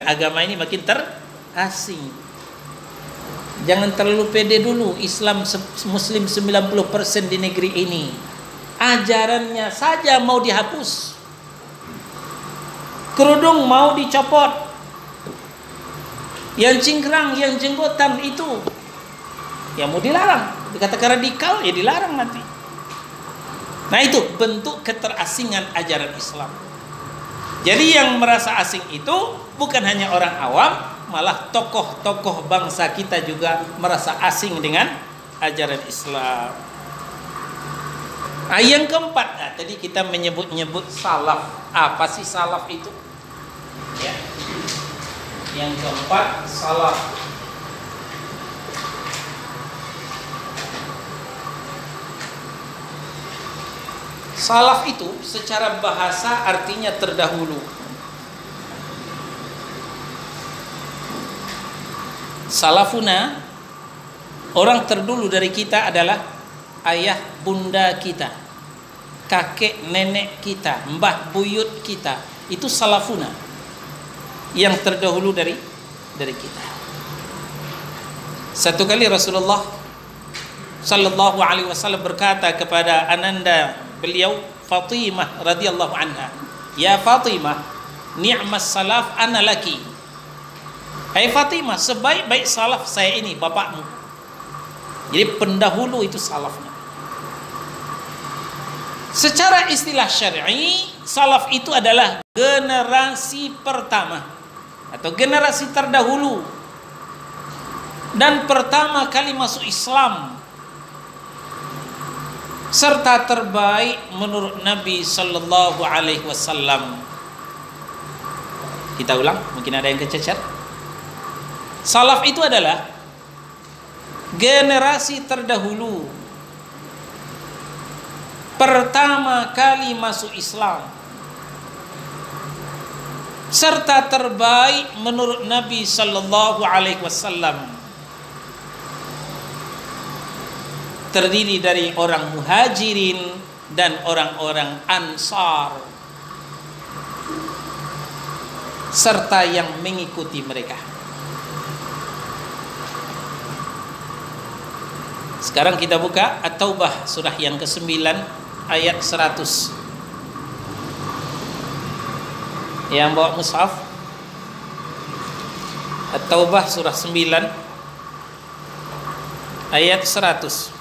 agama ini makin terasing. Jangan terlalu pede dulu. Islam Muslim 90% di negeri ini. Ajarannya saja mau dihapus. Kerudung mau dicopot. Yang cingkrang, yang jenggotan itu ya mau dilarang. Dikatakan radikal, ya dilarang nanti. Nah itu bentuk keterasingan ajaran Islam. Jadi yang merasa asing itu bukan hanya orang awam, malah tokoh-tokoh bangsa kita juga merasa asing dengan ajaran Islam. Nah, yang keempat, tadi kita menyebut-nyebut salaf. Apa sih salaf itu? Ya. Yang keempat, salaf. Salaf itu secara bahasa artinya terdahulu. Salafuna, orang terdulu dari kita adalah ayah bunda kita, kakek nenek kita, mbah buyut kita. Itu salafuna, yang terdahulu dari kita. Satu kali Rasulullah sallallahu alaihi wasallam berkata kepada ananda beliau Fatimah radhiyallahu anha, "Ya Fatimah, ni'mas salaf ana laki." Hai Fatimah, sebaik-baik salaf saya ini bapakmu. Jadi pendahulu itu salafnya. Secara istilah syar'i, salaf itu adalah generasi pertama atau generasi terdahulu dan pertama kali masuk Islam, serta terbaik menurut Nabi sallallahu alaihi wasallam. Kita ulang, mungkin ada yang kececer. Salaf itu adalah generasi terdahulu, pertama kali masuk Islam, serta terbaik menurut Nabi sallallahu alaihi wasallam. Terdiri dari orang muhajirin dan orang-orang ansar, serta yang mengikuti mereka. Sekarang kita buka At-Taubah surah yang ke-9 ayat 100. Yang bawa mushaf, At-Taubah surah 9 ayat 100.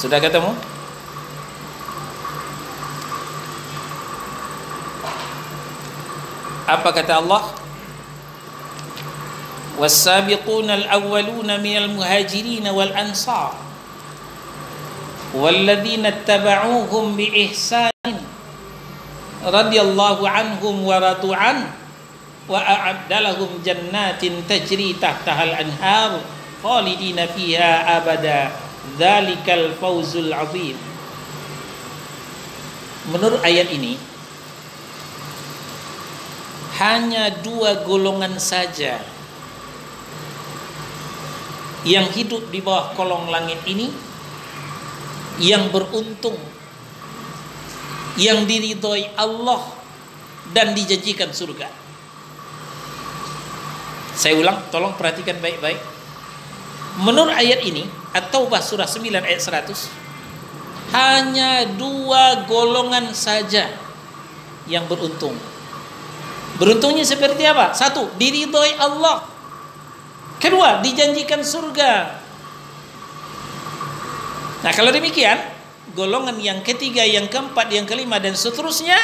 Sudah ketemu? Apa kata Allah? Was-sabiquna al-awwaluna minal muhajirin wal ansar walladzina ittaba'uuhum bi ihsan radhiyallahu anhum wa radu an wa a'adda lahum jannatin tajri tahtaha al-anhar khalidina fiha abada. Dzalikal fawzul azim. Menurut ayat ini, hanya dua golongan saja yang hidup di bawah kolong langit ini yang beruntung, yang diridhoi Allah dan dijanjikan surga. Saya ulang, tolong perhatikan baik-baik. Menurut ayat ini, At-Taubah surah 9 ayat 100, hanya dua golongan saja yang beruntung. Beruntungnya seperti apa? Satu, diridhoi Allah. Kedua, dijanjikan surga. Nah, kalau demikian, golongan yang ketiga, yang keempat, yang kelima, dan seterusnya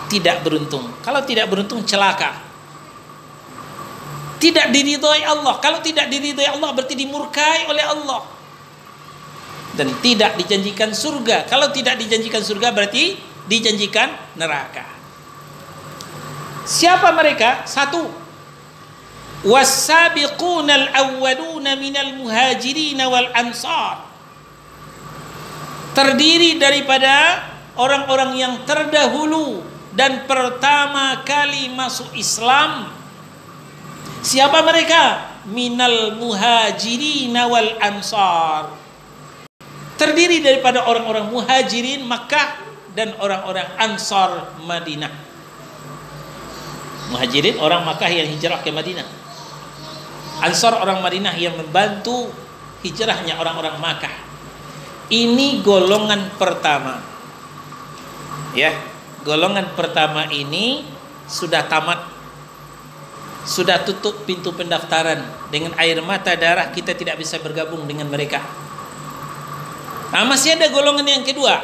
tidak beruntung. Kalau tidak beruntung, celaka. Tidak diridhoi Allah. Kalau tidak diridhoi Allah berarti dimurkai oleh Allah. Dan tidak dijanjikan surga. Kalau tidak dijanjikan surga berarti dijanjikan neraka. Siapa mereka? Satu, was-sabiqunal awwaluna minal muhajirin wal ansar. Terdiri daripada orang-orang yang terdahulu dan pertama kali masuk Islam. Siapa mereka? Minal muhajirin wal ansar. Terdiri daripada orang-orang muhajirin Makkah dan orang-orang ansar Madinah. Muhajirin orang Makkah yang hijrah ke Madinah. Ansar orang Madinah yang membantu hijrahnya orang-orang Makkah. Ini golongan pertama. Ya, golongan pertama ini sudah tamat. Sudah tutup pintu pendaftaran. Dengan air mata darah kita tidak bisa bergabung dengan mereka. Nah, masih ada golongan yang kedua.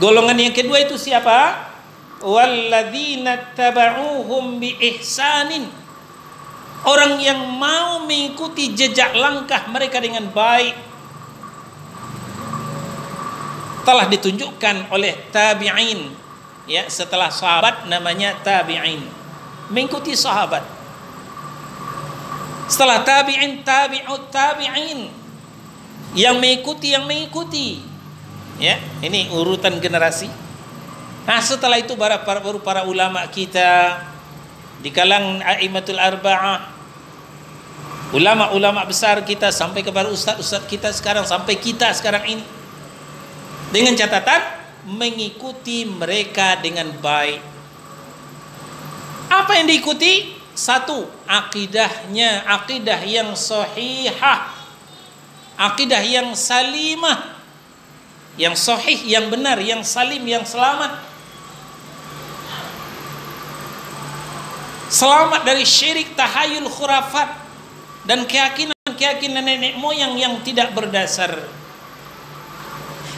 Golongan yang kedua itu siapa? Walladzina taba'uhum bi ihsanin. Orang yang mau mengikuti jejak langkah mereka dengan baik. Telah ditunjukkan oleh tabi'in. Ya, setelah sahabat namanya tabi'in. Mengikuti sahabat. Setelah tabi'in, tabi'ut tabi'in. Yang mengikuti. Ya, ini urutan generasi. Nah, setelah itu baru para ulama kita di kalangan a'immatul arba'ah, ulama-ulama besar kita sampai kepada ustaz-ustaz kita sekarang, sampai kita sekarang ini, dengan catatan mengikuti mereka dengan baik. Apa yang diikuti? Satu, akidahnya, akidah yang sahihah, akidah yang salimah, yang sahih, yang benar, yang salim, yang selamat. Selamat dari syirik, tahayul, khurafat, dan keyakinan nenek moyang yang tidak berdasar.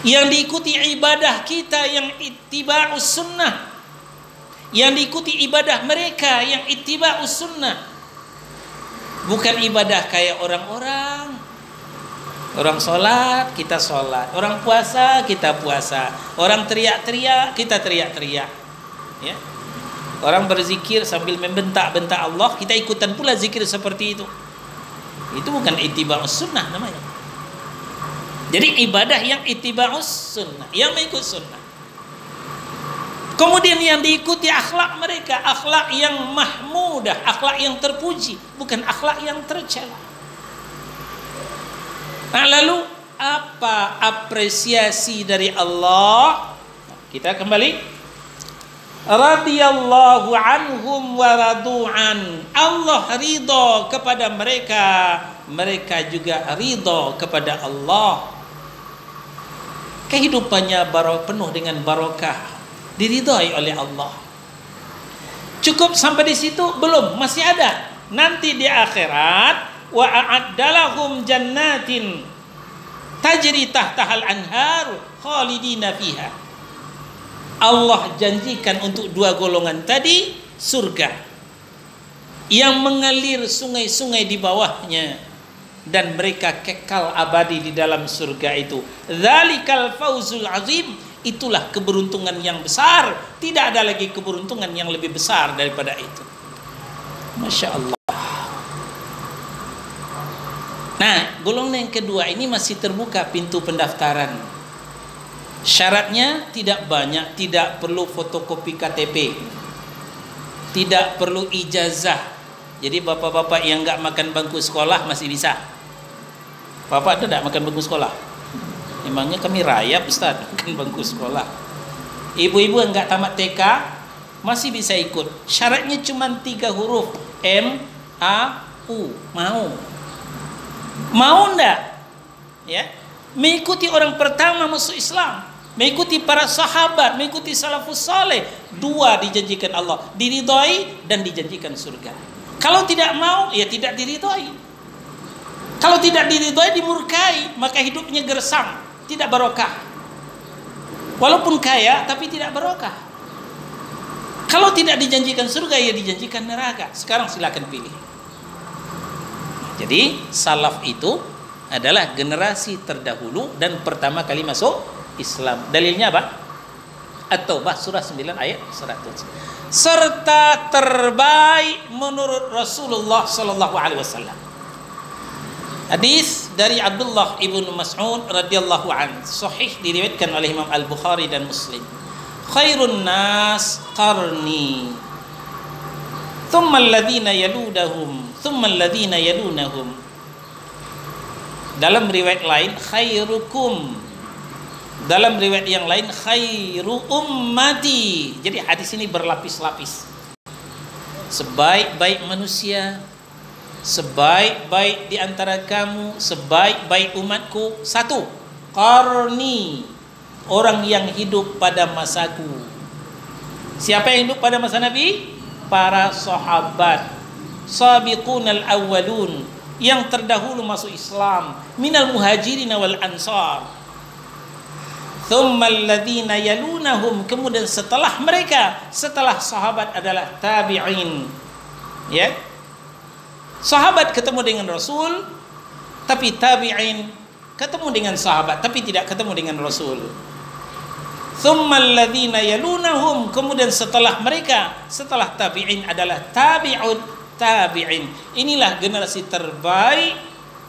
Yang diikuti ibadah kita yang ittiba'us sunnah. Yang diikuti ibadah mereka yang ittiba'us sunnah. Bukan ibadah kayak orang-orang. Orang sholat, kita sholat. Orang puasa, kita puasa. Orang teriak-teriak, kita teriak-teriak. Ya. Orang berzikir sambil membentak-bentak Allah, kita ikutan pula zikir seperti itu. Itu bukan ittiba'us sunnah namanya. Jadi ibadah yang ittiba'us sunnah, yang mengikut sunnah. Kemudian yang diikuti akhlak mereka, akhlak yang mahmudah, akhlak yang terpuji, bukan akhlak yang tercela. Nah, lalu apa apresiasi dari Allah? Kita kembali. Radiyallahu anhum wa radu'an. Allah ridha kepada mereka, mereka juga ridha kepada Allah. Kehidupannya penuh dengan barokah, diridhai oleh Allah. Cukup sampai di situ? Belum, masih ada. Nanti di akhirat, wa a'addalahum jannatin tajri tahtahal anhar khalidina fiha. Allah janjikan untuk dua golongan tadi surga yang mengalir sungai-sungai di bawahnya, dan mereka kekal abadi di dalam surga itu. Dzalikal fauzul azim. Itulah keberuntungan yang besar. Tidak ada lagi keberuntungan yang lebih besar daripada itu. Masya Allah. Nah, golongan yang kedua ini masih terbuka pintu pendaftaran. Syaratnya tidak banyak, tidak perlu fotokopi KTP, tidak perlu ijazah. Jadi bapak-bapak yang enggak makan bangku sekolah masih bisa. Bapak ada enggak makan bangku sekolah? Emangnya kami rayap Ustaz makan bangku sekolah. Ibu-ibu yang enggak tamat TK masih bisa ikut. Syaratnya cuma 3 huruf, M, A, U. Mau enggak? Ya, mengikuti orang pertama masuk Islam, mengikuti para sahabat, mengikuti salafus saleh. 2 dijanjikan Allah, diridhai dan dijanjikan surga. Kalau tidak mau, ya tidak diridhai. Kalau tidak diridhai, dimurkai, maka hidupnya gersang, tidak barokah. Walaupun kaya, tapi tidak barokah. Kalau tidak dijanjikan surga, ya dijanjikan neraka. Sekarang silakan pilih. Jadi salaf itu adalah generasi terdahulu dan pertama kali masuk Islam. Dalilnya apa? At-Taubah surah 9 ayat 100. Serta terbaik menurut Rasulullah sallallahu alaihi wasallam. Hadis dari Abdullah ibnu Mas'ud radhiyallahu anhu, sahih diriwayatkan oleh Imam Al-Bukhari dan Muslim. khairun nas qarni, thumma alladhina yalunahum, thumma alladhina yalunahum. Dalam riwayat lain khairukum, dalam riwayat yang lain khairu ummati. Jadi hadis ini berlapis-lapis. Sebaik-baik manusia, sebaik-baik di antara kamu, sebaik-baik umatku, satu, qarni, orang yang hidup pada masaku. Siapa yang hidup pada masa Nabi? Para sahabat, sabiqunal awwalun, yang terdahulu masuk Islam, minal muhajirin wal ansar. Thummal ladzina yalunahum, kemudian setelah mereka, setelah sahabat adalah tabi'in. Ya. Sahabat ketemu dengan Rasul, tapi tabi'in ketemu dengan sahabat tapi tidak ketemu dengan Rasul. Thummal ladzina yalunahum, kemudian setelah mereka, setelah tabi'in adalah tabi'un tabi'in. Inilah generasi terbaik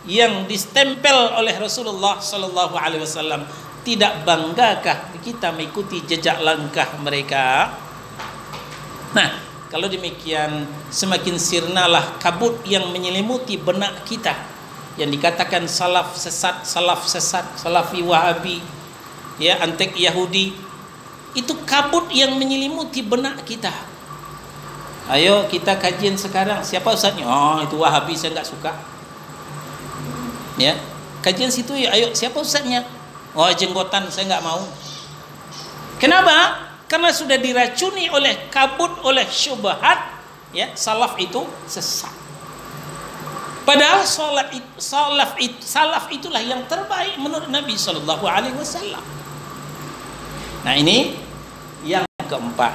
yang distempel oleh Rasulullah sallallahu alaihi wasallam. Tidak banggakah kita mengikuti jejak langkah mereka? Nah, kalau demikian semakin sirnalah kabut yang menyelimuti benak kita, yang dikatakan salaf sesat, salafi wahabi, ya, antek Yahudi. Itu kabut yang menyelimuti benak kita. Ayo kita kajian sekarang, siapa ustaznya? Oh, itu wahabi, saya nggak suka. Ya, kajian situ ya, ayo siapa ustaznya? Oh, jenggotan, saya nggak mau. Kenapa? Karena sudah diracuni oleh kabut, oleh syubhat. Ya, salaf itu sesat. Padahal salaf itulah yang terbaik menurut Nabi Shallallahu Alaihi Wasallam. Nah, ini yang keempat.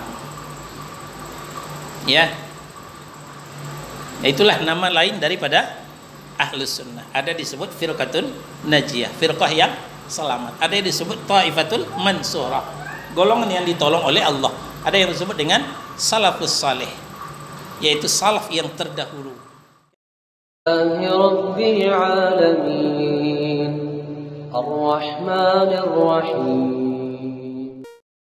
Ya, itulah nama lain daripada Ahlus Sunnah. Ada disebut firqatun najiyah, firqah yang selamat. Ada yang disebut taifatul mansurah, golongan yang ditolong oleh Allah. Ada yang disebut dengan salafus saleh, yaitu salaf yang terdahulu. Rabbil alamin, ar-rahmanir rahim.